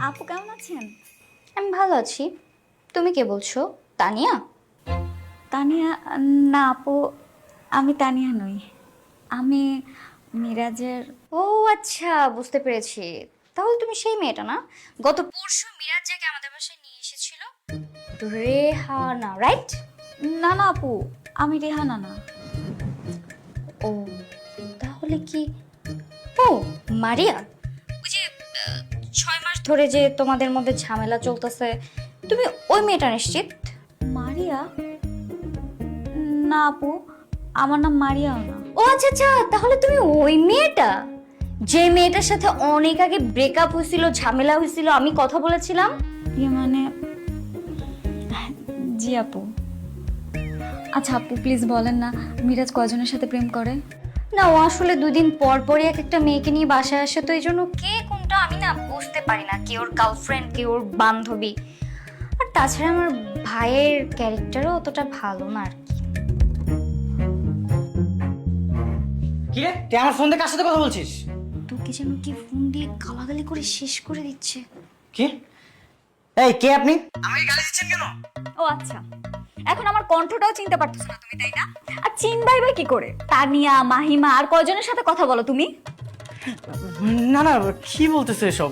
আপু কেমন আছেন? আমি ভালো আছি। তুমি কে বলছো? তানিয়া? তানিয়া? না আপু, আমি তানিয়া নই। আমি মিরাজের। ও আচ্ছা, বুঝতে পেরেছি। তাহলে তুমি সেই মেয়েটা না, গত পরশু মিরাজ যাকে আমাদের বাসায় নিয়ে এসেছিল? রেহানা, রাইট? না না আপু, আমি রেহানা না। ও, তাহলে কি? ও, মারিয়া। ওই যে 6 মাস ধরে যে তোমাদের মধ্যে ঝামেলা চলতেছে, তুমি ওই মেয়েটা নিশ্চিত? মারিয়া? না আপু, আমার নাম মারিয়াও না। ও আচ্ছা আচ্ছা, তাহলে তুমি ওই মেয়েটা, যে মেয়েটার সাথে অনেক আগে ব্রেকআপ হয়েছিল, ঝামেলা হয়েছিল, আমি কথা বলেছিলাম। ইয়ে মানে, জি আপু। আচ্ছা আপু প্লিজ বলেন না, মিরাজ কয়জনের সাথে প্রেম করে? না, ও আসলে 2 দিন পর পরই এক একটা মেয়েকে নিয়ে বাসায় আসে, তো এই জন্য কে কোনটা আমি না বুঝতে পারি না, কে ওর গার্লফ্রেন্ড কে ওর বান্ধবী। আর তাছাড়া আমার ভাইয়ের ক্যারেক্টারও অতটা ভালো না আর কি। কি রে, তুই আমার ফোন দিয়ে কার সাথে কথা বলছিস? তোকে যেন কি ফোন দিয়ে গালাগালি করে শেষ করে দিচ্ছে। কি? এই কে আপনি? আমাকে গালি দিচ্ছেন কেন? ও আচ্ছা, এখন আমার কণ্ঠটাও চিনতে পারতেছো না তুমি, তাই না? আর চিনবাই বা কি করে? তানিয়া, মাহিমা আর কয়জনের সাথে কথা বলো তুমি? না না, কি বলতেছো এসব?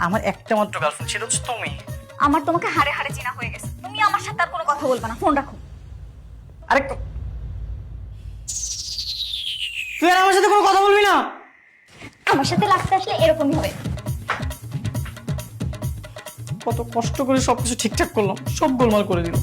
আমার একটা মাত্র গার্লফ্রেন্ড ছিল, হচ্ছে তুমি। আমার তোমাকে হাড়ে হাড়ে চেনা হয়ে গেছে, তুমি আমার সাথে আর কোনো কথা বলবে না, ফোন রাখো। আরে তুই আর আমার সাথে কোনো কথা বলবি না? আমার সাথে লাগতে আসলে এরকমই হবে। কত কষ্ট করে সবকিছু ঠিকঠাক করলাম, সব গোলমাল করে দিল।